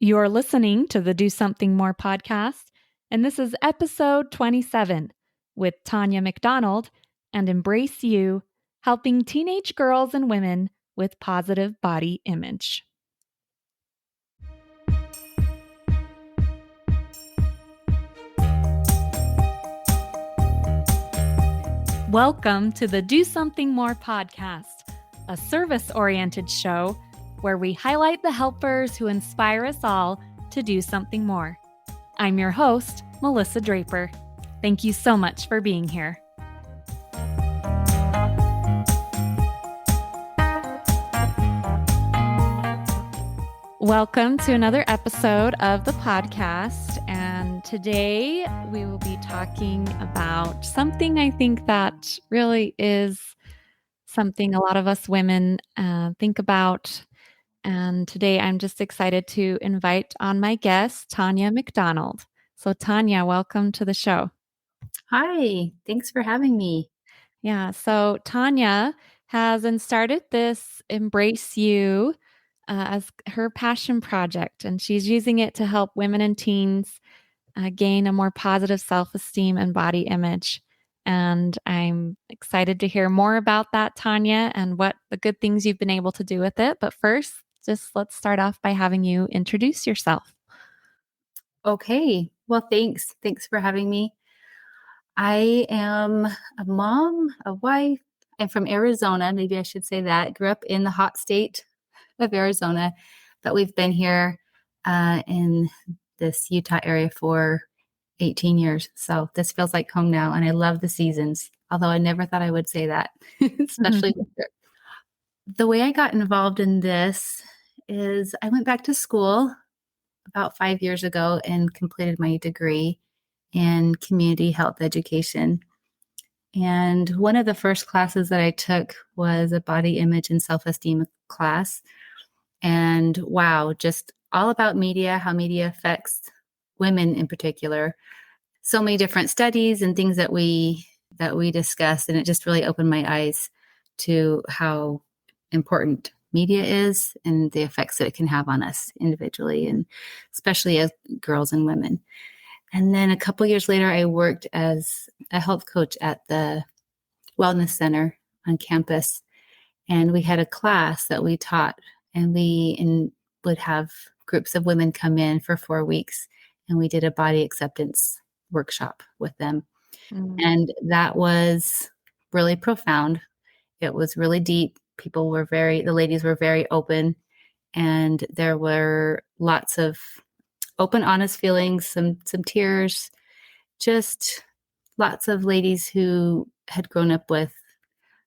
You're listening to the Do Something More podcast, and this is episode 27 with Tanya Macdonald and Embrace You, helping teenage girls and women with positive body image. Welcome to the Do Something More podcast, a service-oriented show where we highlight the helpers who inspire us all to do something more. I'm your host, Melissa Draper. Thank you so much for being here. Welcome to another episode of the podcast. And today we will be talking about something I think that really is something a lot of us women think about. And today I'm just excited to invite on my guest, Tanya Macdonald. So Tanya, welcome to the show. Hi, thanks for having me. Yeah, so Tanya has started this Embrace You as her passion project, and she's using it to help women and teens gain a more positive self-esteem and body image. And I'm excited to hear more about that, Tanya, and what the good things you've been able to do with it. But first, just let's start off by having you introduce yourself. Okay, well, thanks. Thanks for having me. I am a mom, a wife. I'm from Arizona. Maybe I should say that. Grew up in the hot state of Arizona, but we've been here in this Utah area for 18 years. So this feels like home now, and I love the seasons, although I never thought I would say that, especially winter. The way I got involved in this is I went back to school about 5 years ago and completed my degree in community health education. And one of the first classes that I took was a body image and self-esteem class. And wow, just all about media, how media affects women in particular. So many different studies and things that we discussed, and it just really opened my eyes to how important media is and the effects that it can have on us individually and especially as girls and women. And then a couple years later, I worked as a health coach at the wellness center on campus. And we had a class that we taught, and we would have groups of women come in for 4 weeks, and we did a body acceptance workshop with them. And that was really profound. It was really deep. The ladies were very open, and there were lots of open, honest feelings, some tears, just lots of ladies who had grown up with,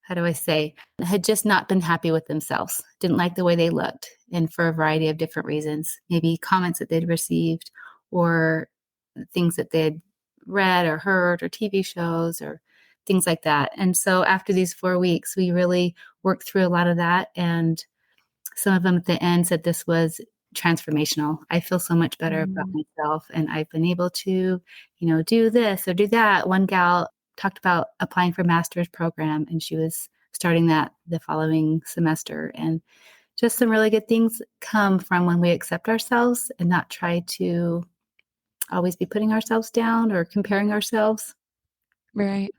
had just not been happy with themselves, didn't like the way they looked, and for a variety of different reasons, maybe comments that they'd received or things that they'd read or heard or TV shows or things like that. And so after these 4 weeks, we really worked through a lot of that. And some of them at the end said this was transformational. I feel so much better about myself, and I've been able to, do this or do that. One gal talked about applying for a master's program, and she was starting that the following semester. And just some really good things come from when we accept ourselves and not try to always be putting ourselves down or comparing ourselves. Right.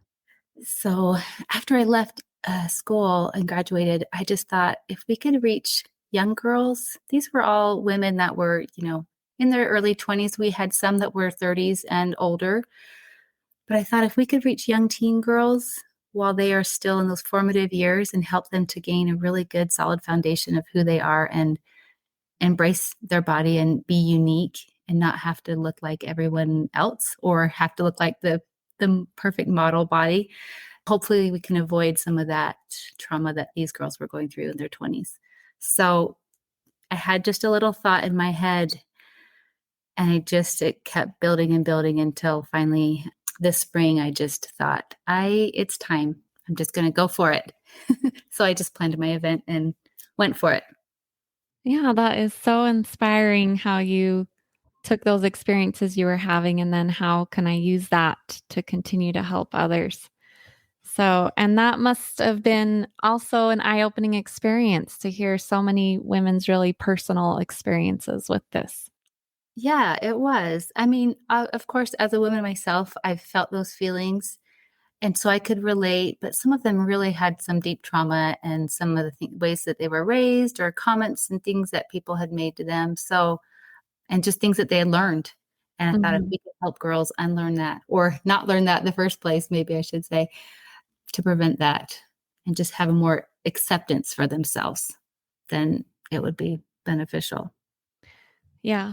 So after I left school and graduated, I just thought if we could reach young girls, these were all women that were, in their early 20s. We had some that were 30s and older. But I thought if we could reach young teen girls while they are still in those formative years and help them to gain a really good, solid foundation of who they are and embrace their body and be unique and not have to look like everyone else or have to look like the perfect model body. Hopefully we can avoid some of that trauma that these girls were going through in their 20s. So I had just a little thought in my head, and it kept building and building until finally this spring, I just thought, it's time. I'm just going to go for it. So I just planned my event and went for it. Yeah, that is so inspiring how you took those experiences you were having and then how can I use that to continue to help others. So, and that must have been also an eye-opening experience to hear so many women's really personal experiences with this. Yeah, it was. I mean, of course, as a woman myself, I've felt those feelings. And so I could relate, but some of them really had some deep trauma and some of the ways that they were raised or comments and things that people had made to them. So, and just things that they had learned. And I thought if Mhm. we could help girls unlearn that or not learn that in the first place, maybe I should say, to prevent that and just have a more acceptance for themselves, then it would be beneficial. Yeah.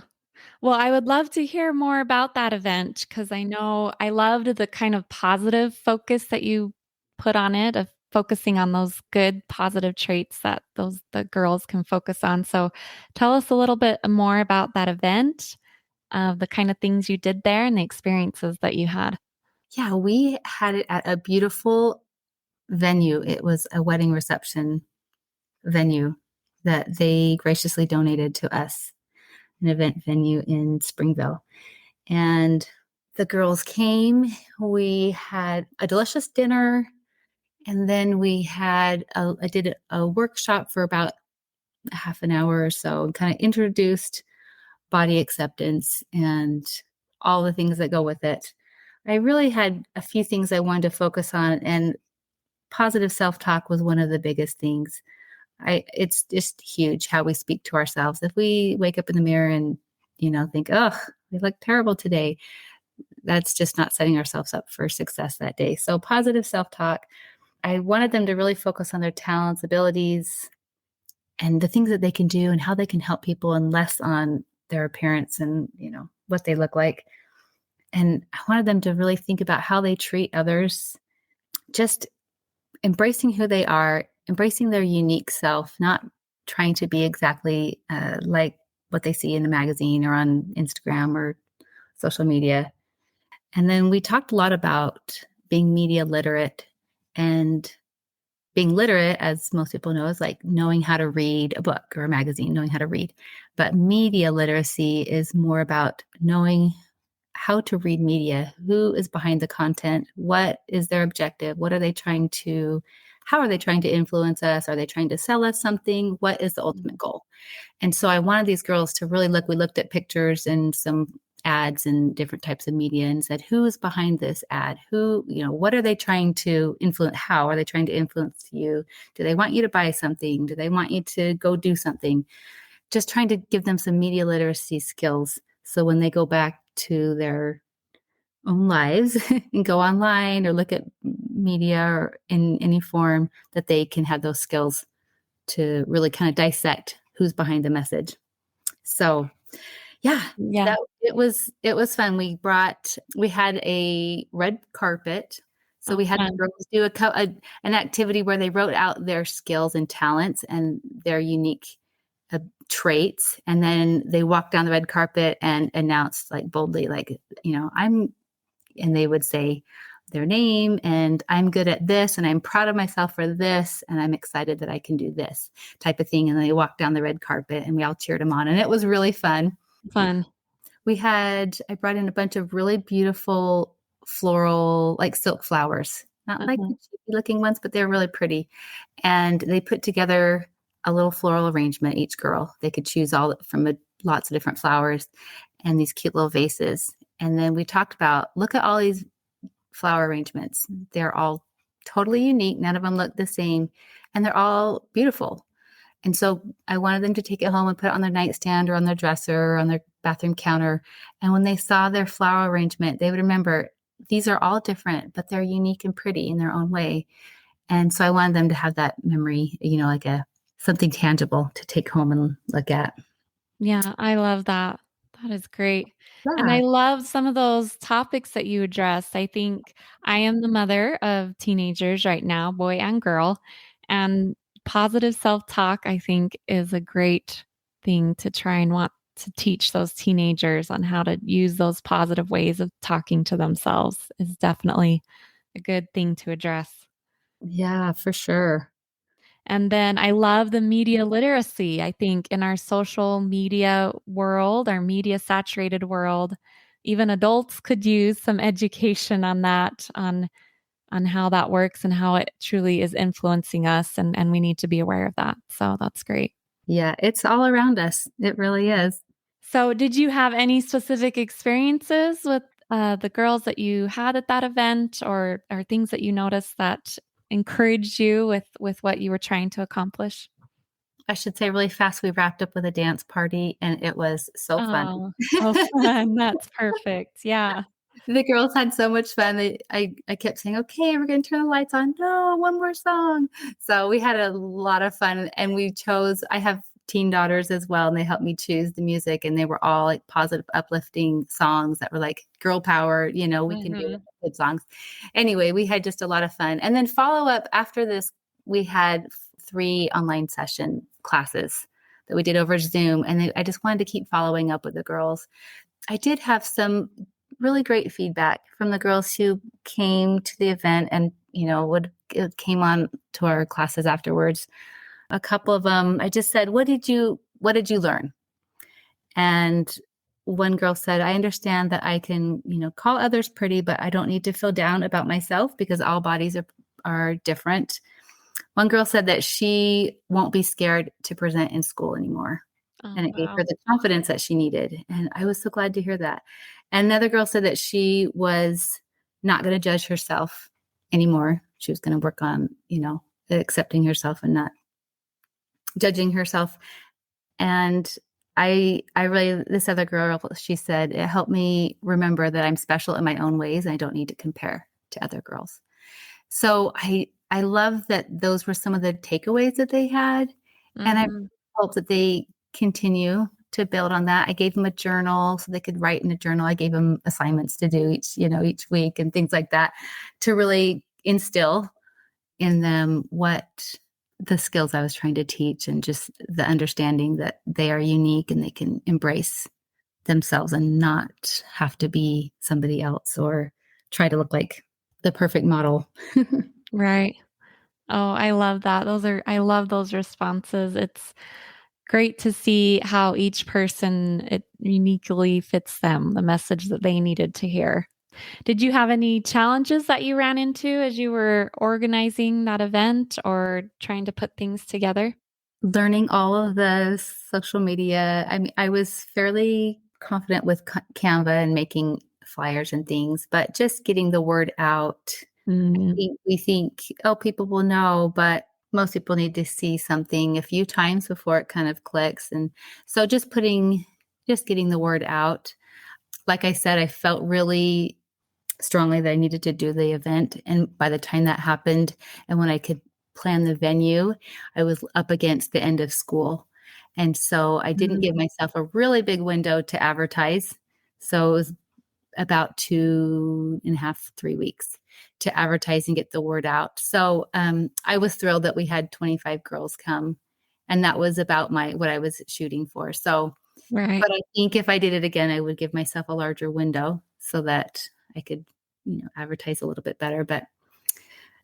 Well, I would love to hear more about that event because I know I loved the kind of positive focus that you put on it of focusing on those good positive traits that those the girls can focus on. So tell us a little bit more about that event, the kind of things you did there and the experiences that you had. Yeah, we had it at a beautiful venue. It was a wedding reception venue that they graciously donated to us, an event venue in Springville. And the girls came. We had a delicious dinner. And then I did a workshop for about half an hour or so and kind of introduced body acceptance and all the things that go with it. I really had a few things I wanted to focus on, and positive self talk was one of the biggest things. It's just huge how we speak to ourselves. If we wake up in the mirror and, think, oh, we look terrible today, that's just not setting ourselves up for success that day. So, positive self talk, I wanted them to really focus on their talents, abilities, and the things that they can do and how they can help people and less on their appearance and, what they look like. And I wanted them to really think about how they treat others, just embracing who they are, embracing their unique self, not trying to be exactly like what they see in a magazine or on Instagram or social media. And then we talked a lot about being media literate, and being literate, as most people know, is like knowing how to read a book or a magazine, knowing how to read. But media literacy is more about knowing how to read media, who is behind the content, what is their objective, how are they trying to influence us? Are they trying to sell us something? What is the ultimate goal? And so I wanted these girls to really look. We looked at pictures and some ads and different types of media and said, who is behind this ad? What are they trying to influence? How are they trying to influence you? Do they want you to buy something? Do they want you to go do something? Just trying to give them some media literacy skills. So when they go back to their own lives and go online or look at media or in any form, that they can have those skills to really kind of dissect who's behind the message. So, yeah, Yeah. that it was fun. We had a red carpet. So Oh, we had the fun. girls do an activity where they wrote out their skills and talents and their unique uh, traits, and then they walked down the red carpet and announced like boldly, like, and they would say their name and I'm good at this and I'm proud of myself for this and I'm excited that I can do this type of thing. And they walked down the red carpet and we all cheered them on and it was really fun. Fun. I brought in a bunch of really beautiful floral, like silk flowers, not like Uh-huh. the cheapy looking ones, but they're really pretty. And they put together a little floral arrangement, each girl. They could choose lots of different flowers and these cute little vases. And then we talked about, look at all these flower arrangements. They're all totally unique. None of them look the same, and they're all beautiful. And so I wanted them to take it home and put it on their nightstand or on their dresser or on their bathroom counter. And when they saw their flower arrangement, they would remember these are all different, but they're unique and pretty in their own way. And so I wanted them to have that memory, like something tangible to take home and look at. Yeah, I love that. That is great. And I Yeah. love some of those topics that you addressed. I think I am the mother of teenagers right now, boy and girl, and positive self-talk, I think, is a great thing to try and want to teach those teenagers on how to use those positive ways of talking to themselves is definitely a good thing to address. Yeah, for sure. And then I love the media literacy. I think in our social media world, our media saturated world, even adults could use some education on that, on how that works and how it truly is influencing us. And we need to be aware of that. So that's great. Yeah, it's all around us. It really is. So, did you have any specific experiences with the girls that you had at that event, or things that you noticed that encouraged you with what you were trying to accomplish? I should say really fast, we wrapped up with a dance party and it was so fun. Oh, oh, fun. That's perfect. Yeah. The girls had so much fun. I kept saying, "Okay, we're gonna turn the lights on. No, one more song." So we had a lot of fun, and we chose. I have teen daughters as well, and they helped me choose the music, and they were all like positive, uplifting songs that were like girl power. We can do it. Hmm. Good songs. Anyway, we had just a lot of fun, and then follow up after this. We had 3 online session classes that we did over Zoom, and I just wanted to keep following up with the girls. I did have some really great feedback from the girls who came to the event and would came on to our classes afterwards. A couple of them, I just said, what did you learn? And one girl said, I understand that I can call others pretty, but I don't need to feel down about myself because all bodies are different. One girl said that she won't be scared to present in school anymore, and Oh, it gave her wow. the confidence that she needed, and I was so glad to hear that. Another girl said that she was not going to judge herself anymore. She was going to work on, accepting herself and not judging herself. And I really, this other girl, she said, it helped me remember that I'm special in my own ways and I don't need to compare to other girls. So I love that those were some of the takeaways that they had. And I Hmm. hope that they continue to build on that. I gave them a journal so they could write in a journal. I gave them assignments to do each week and things like that to really instill in them what the skills I was trying to teach and just the understanding that they are unique and they can embrace themselves and not have to be somebody else or try to look like the perfect model. Right. Oh, I love that. I love those responses. It's great to see how each person it uniquely fits them, the message that they needed to hear. Did you have any challenges that you ran into as you were organizing that event or trying to put things together? Learning all of the social media. I mean, I was fairly confident with Canva and making flyers and things, but just getting the word out. Mm, We think, oh, people will know, but most people need to see something a few times before it kind of clicks. And so just getting the word out. Like I said, I felt really strongly that I needed to do the event. And by the time that happened, and when I could plan the venue, I was up against the end of school. And so I didn't give mm, myself a really big window to advertise. So it was about 2.5, 3 weeks to advertise and get the word out. So I was thrilled that we had 25 girls come. And that was about what I was shooting for. So, right. but I think if I did it again, I would give myself a larger window so that I could, advertise a little bit better,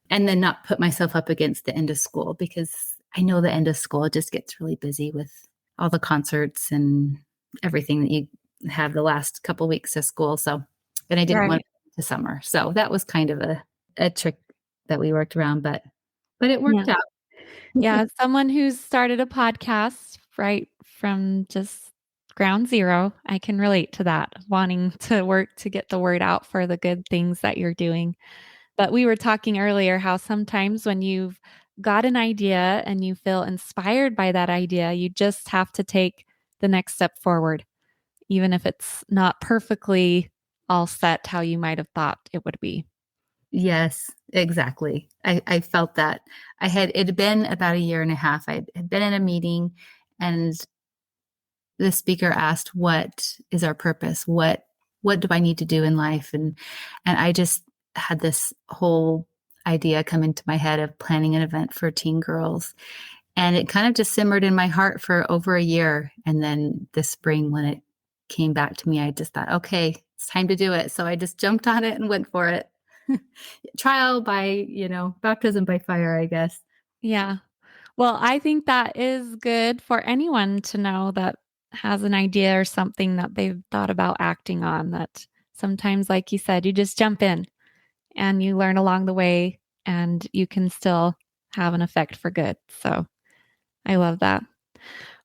and then not put myself up against the end of school because I know the end of school just gets really busy with all the concerts and everything that you have the last couple weeks of school. So, and I didn't want Right. it to summer. So that was kind of a trick that we worked around, but it Yeah. worked out. Yeah. As someone who's started a podcast right from just ground zero, I can relate to that, wanting to work to get the word out for the good things that you're doing. But we were talking earlier how sometimes when you've got an idea and you feel inspired by that idea, you just have to take the next step forward, even if it's not perfectly all set how you might have thought it would be. Yes, exactly. I felt that. It had been about a year and a half. I had been in a meeting and the speaker asked, what is our purpose? What do I need to do in life? And I just had this whole idea come into my head of planning an event for teen girls. And it kind of just simmered in my heart for over a year. And then this spring, when it came back to me, I just thought, okay, it's time to do it. So I just jumped on it and went for it. Trial by, baptism by fire, I guess. Yeah. Well, I think that is good for anyone to know that has an idea or something that they've thought about acting on. That sometimes, like you said, you just jump in and you learn along the way and you can still have an effect for good. So I love that.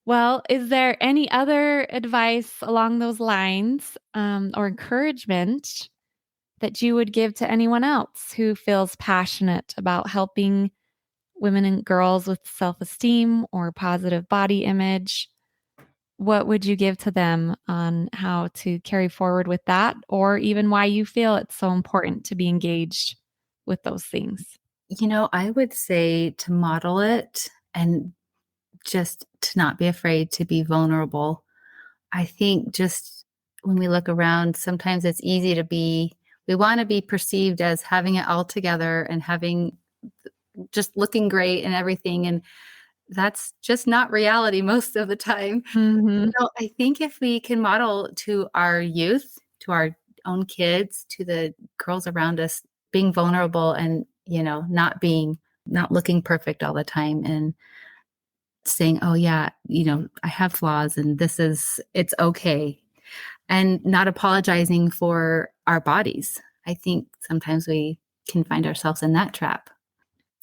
Well, is there any other advice along those lines, or encouragement that you would give to anyone else who feels passionate about helping women and girls with self esteem or positive body image? What would you give to them on how to carry forward with that, or even why you feel it's so important to be engaged with those things? I would say to model it and just to not be afraid to be vulnerable. I think just when we look around, sometimes it's easy we want to be perceived as having it all together and having just looking great and everything. And that's just not reality most of the time. Hmm. I think if we can model to our youth, to our own kids, to the girls around us, being vulnerable and, not looking perfect all the time and saying, oh, yeah, I have flaws and it's okay. And not apologizing for our bodies. I think sometimes we can find ourselves in that trap.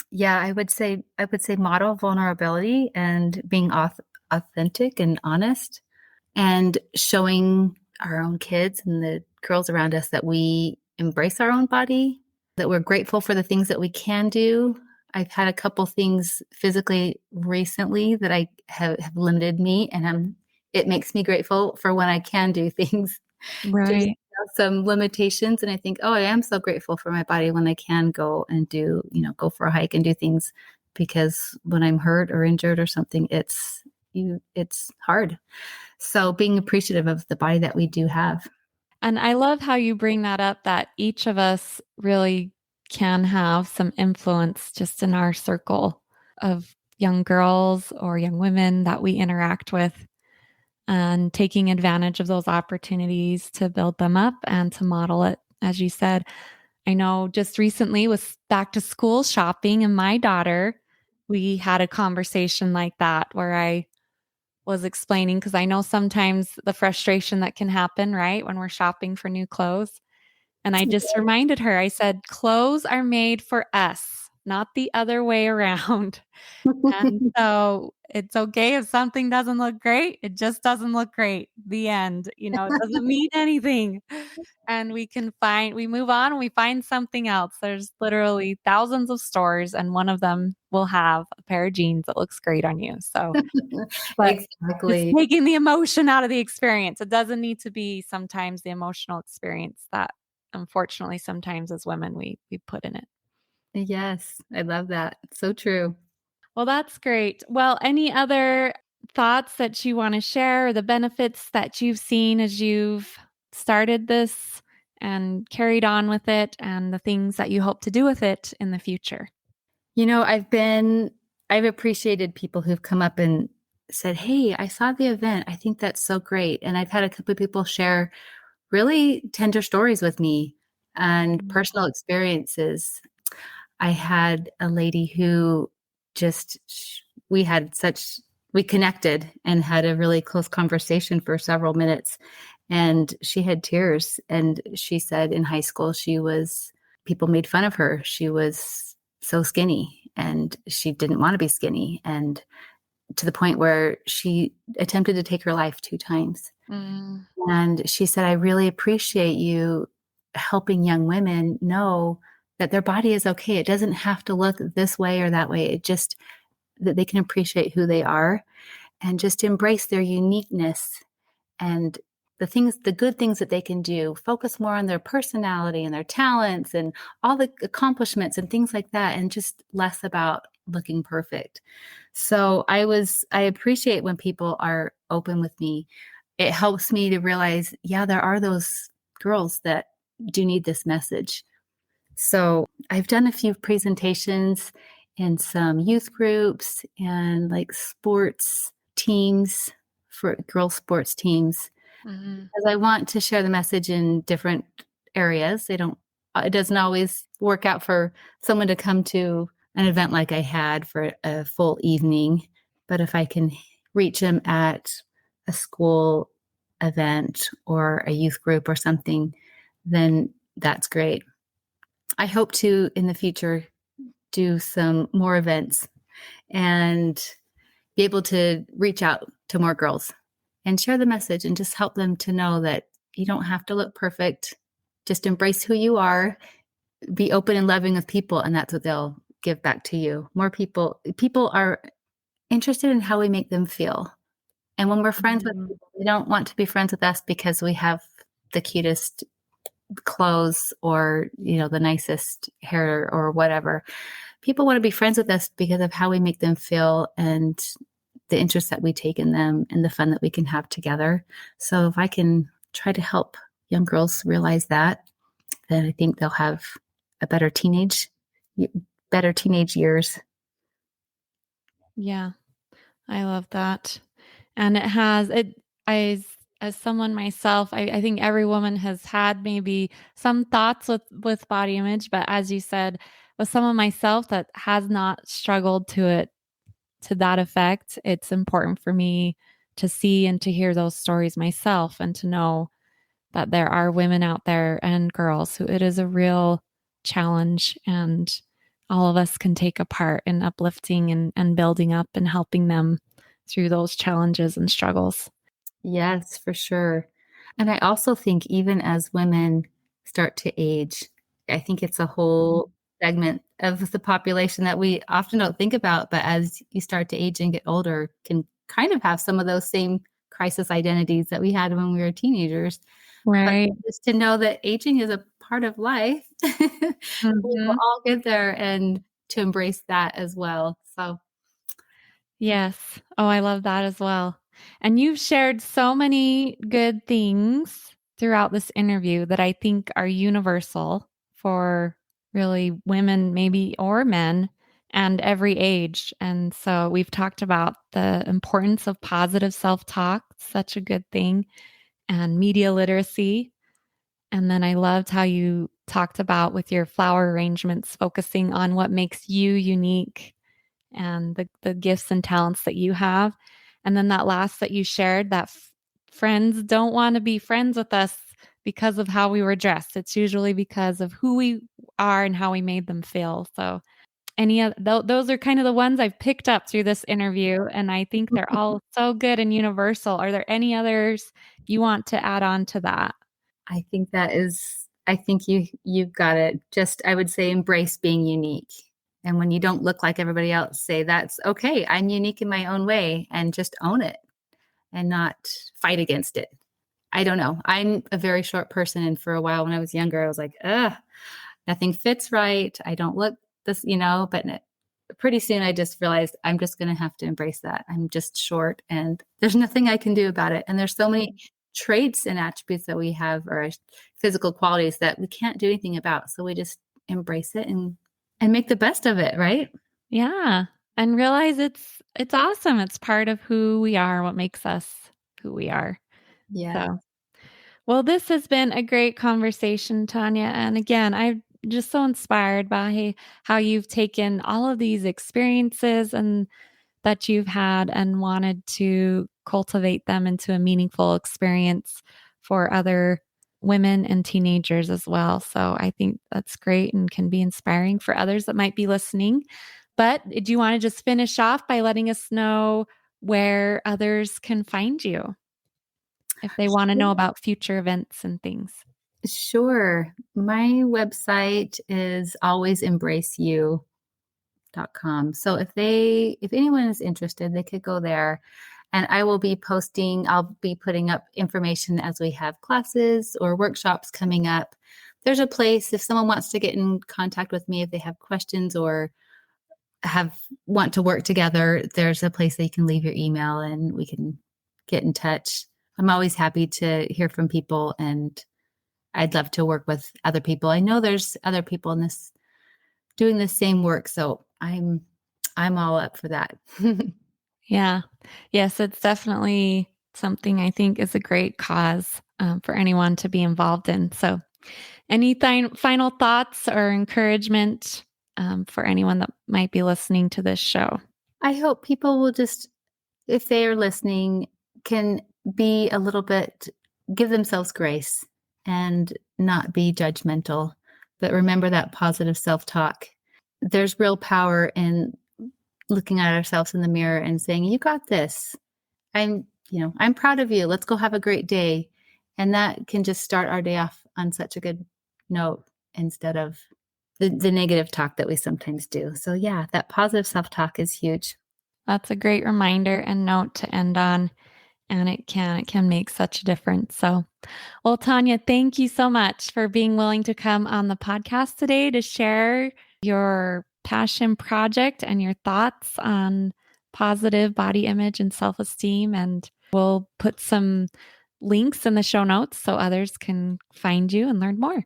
Yeah, I would say model vulnerability and being authentic and honest and showing our own kids and the girls around us that we embrace our own body, that we're grateful for the things that we can do. I've had a couple things physically recently that I have limited me, and it makes me grateful for when I can do things. There's Right. some limitations, and I think, oh, I am so grateful for my body when I can go and go for a hike and do things, because when I'm hurt or injured or something, it's hard. So being appreciative of the body that we do have. And I love how you bring that up that each of us really can have some influence just in our circle of young girls or young women that we interact with, and taking advantage of those opportunities to build them up and to model it. As you said, I know just recently was back to school shopping, and my daughter, we had a conversation like that where I was explaining, because I know sometimes the frustration that can happen, right, when we're shopping for new clothes. And I just reminded her, I said, clothes are made for us, not the other way around. And so it's okay if something doesn't look great. It just doesn't look great. The end. It doesn't mean anything. And we move on and we find something else. There's literally thousands of stores, and one of them will have a pair of jeans that looks great on you. So, but it's Exactly. taking the emotion out of the experience. It doesn't need to be sometimes the emotional experience that unfortunately sometimes as women we put in it. Yes, I love that. So true. Well, that's great. Well, any other thoughts that you want to share, or the benefits that you've seen as you've started this and carried on with it, and the things that you hope to do with it in the future? I've appreciated people who've come up and said, hey, I saw the event. I think that's so great. And I've had a couple of people share really tender stories with me and Mm. personal experiences. I had a lady who just, we connected and had a really close conversation for several minutes. And she had tears. And she said in high school, people made fun of her. She was so skinny and she didn't want to be skinny. And to the point where she attempted to take her life 2 times. Mm. And she said, I really appreciate you helping young women know that their body is okay. It doesn't have to look this way or that way. It just that they can appreciate who they are and just embrace their uniqueness and the good things that they can do, focus more on their personality and their talents and all the accomplishments and things like that, and just less about looking perfect. So I appreciate when people are open with me. It helps me to realize, yeah, there are those girls that do need this message. So I've done a few presentations in some youth groups and like sports teams, for girl sports teams, Mhm. because I want to share the message in different areas. It doesn't always work out for someone to come to an event like I had for a full evening, but if I can reach them at a school event or a youth group or something, then that's great. I hope to in the future do some more events and be able to reach out to more girls and share the message and just help them to know that you don't have to look perfect. Just embrace who you are, be open and loving with people, and that's what they'll give back to you. More people are interested in how we make them feel. And when we're friends with Mhm. people, they don't want to be friends with us because we have the cutest clothes or, the nicest hair or whatever. People want to be friends with us because of how we make them feel and the interest that we take in them and the fun that we can have together. So if I can try to help young girls realize that, then I think they'll have a better teenage years. Yeah, I love that. And it has it as someone myself, I think every woman has had maybe some thoughts with body image, but as you said, with someone myself that has not struggled to that effect, it's important for me to see and to hear those stories myself and to know that there are women out there and girls who it is a real challenge, and all of us can take a part in uplifting and building up and helping them through those challenges and struggles. Yes, for sure. And I also think even as women start to age, I think it's a whole segment of the population that we often don't think about, but as you start to age and get older, can kind of have some of those same crisis identities that we had when we were teenagers. But Right. just to know that aging is a part of life, we will Mhm. all get there and to embrace that as well. So Yes. Oh, I love that as well. And you've shared so many good things throughout this interview that I think are universal for really women, maybe, or men, and every age. And so we've talked about the importance of positive self talk, such a good thing, and media literacy. And then I loved how you talked about with your flower arrangements, focusing on what makes you unique and the gifts and talents that you have. And then that last that you shared, that friends don't want to be friends with us because of how we were dressed. It's usually because of who we are and how we made them feel. So any of those are kind of the ones I've picked up through this interview, and I think they're all so good and universal. Are there any others you want to add on to that? I think you've got it. Just I would say embrace being unique. And when you don't look like everybody else, say that's okay. I'm unique in my own way and just own it and not fight against it. I don't know. I'm a very short person and for a while when I was younger, I was like, ugh, nothing fits right. I don't look this, but pretty soon I just realized I'm just going to have to embrace that. I'm just short and there's nothing I can do about it. And there's so many traits and attributes that we have or physical qualities that we can't do anything about. So we just embrace it and make the best of it, right? Yeah, and realize it's awesome. It's part of who we are, what makes us who we are. Yeah. So, well, this has been a great conversation, Tanya. And again, I'm just so inspired by how you've taken all of these experiences and that you've had and wanted to cultivate them into a meaningful experience for other women and teenagers as well. So I think that's great and can be inspiring for others that might be listening. But do you want to just finish off by letting us know where others can find you if they want to know about future events and things? Sure. My website is alwaysembraceyou.com. So if anyone is interested, they could go there and I'll be putting up information as we have classes or workshops coming up. There's a place if someone wants to get in contact with me if they have questions or want to work together, there's a place that you can leave your email and we can get in touch. I'm always happy to hear from people and I'd love to work with other people. I know there's other people in this doing the same work, so I'm all up for that. Yeah. Yes, it's definitely something I think is a great cause for anyone to be involved in. So, any final thoughts or encouragement for anyone that might be listening to this show? I hope people will just, if they are listening, can be a little bit, give themselves grace and not be judgmental, but remember that positive self talk. There's real power in looking at ourselves in the mirror and saying, "You got this. I'm proud of you. Let's go have a great day." And that can just start our day off on such a good note instead of the negative talk that we sometimes do. So yeah, that positive self-talk is huge. That's a great reminder and note to end on. And it can make such a difference. So, well, Tanya, thank you so much for being willing to come on the podcast today to share your passion project and your thoughts on positive body image and self-esteem. And we'll put some links in the show notes so others can find you and learn more.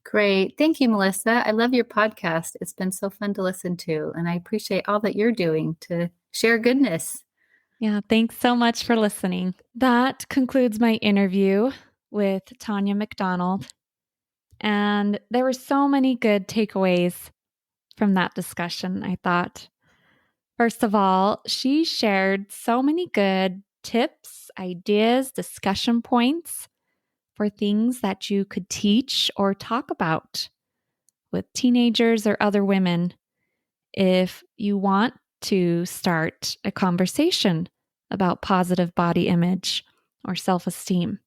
Great. Thank you, Melissa. I love your podcast. It's been so fun to listen to, and I appreciate all that you're doing to share goodness. Yeah, thanks so much for listening. That concludes my interview with Tanya Macdonald. And there were so many good takeaways from that discussion, I thought. First of all, she shared so many good tips, ideas, discussion points for things that you could teach or talk about with teenagers or other women if you want to start a conversation about positive body image or self esteem.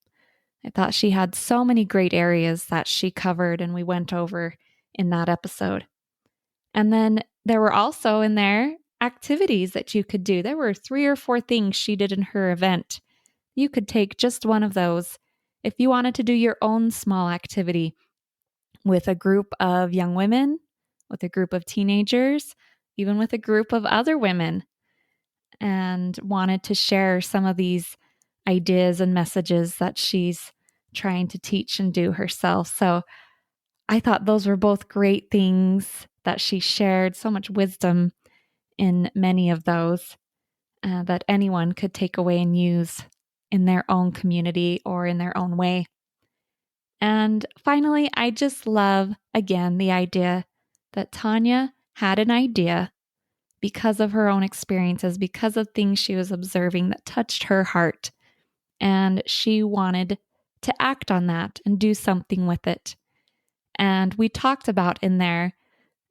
I thought she had so many great areas that she covered and we went over in that episode. And then there were also in there activities that you could do. There were 3 or 4 things she did in her event. You could take just one of those if you wanted to do your own small activity with a group of young women, with a group of teenagers, even with a group of other women, and wanted to share some of these ideas and messages that she's trying to teach and do herself. So I thought those were both great things that she shared, so much wisdom in many of those that anyone could take away and use in their own community or in their own way. And finally, I just love, again, the idea that Tanya had an idea because of her own experiences, because of things she was observing that touched her heart. And she wanted to act on that and do something with it. And we talked about in there,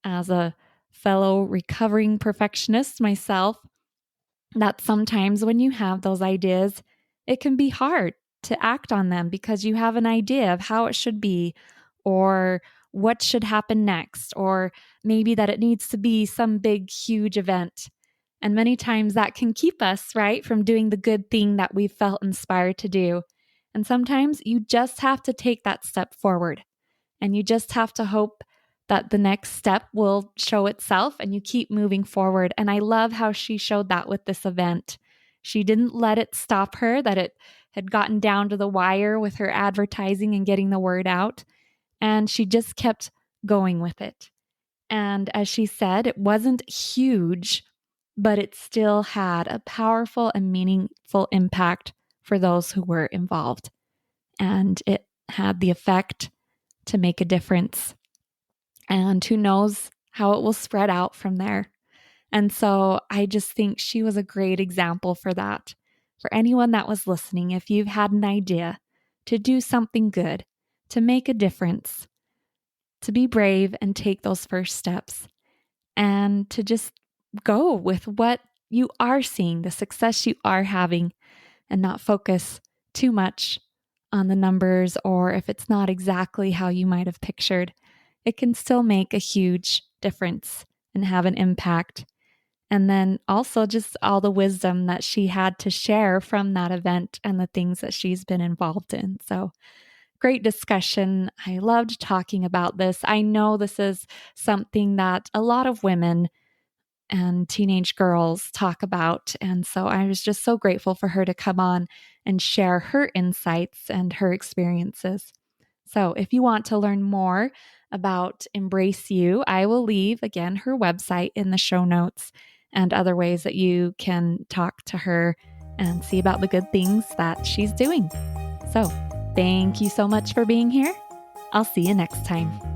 as a fellow recovering perfectionist myself, that sometimes when you have those ideas, it can be hard to act on them because you have an idea of how it should be or what should happen next, or maybe that it needs to be some big, huge event. And many times that can keep us, right, from doing the good thing that we felt inspired to do. And sometimes you just have to take that step forward and you just have to hope that the next step will show itself and you keep moving forward. And I love how she showed that with this event. She didn't let it stop her, that it had gotten down to the wire with her advertising and getting the word out. And she just kept going with it. And as she said, it wasn't huge, but it still had a powerful and meaningful impact for those who were involved. And it had the effect to make a difference. And who knows how it will spread out from there. And so I just think she was a great example for that. For anyone that was listening, if you've had an idea to do something good, to make a difference, to be brave and take those first steps, and to just go with what you are seeing, the success you are having, and not focus too much on the numbers, or if it's not exactly how you might have pictured, it can still make a huge difference and have an impact. And then also just all the wisdom that she had to share from that event and the things that she's been involved in. So great discussion. I loved talking about this. I know this is something that a lot of women and teenage girls talk about. And so I was just so grateful for her to come on and share her insights and her experiences. So if you want to learn more about Embrace You, I will leave again her website in the show notes and other ways that you can talk to her and see about the good things that she's doing. So thank you so much for being here. I'll see you next time.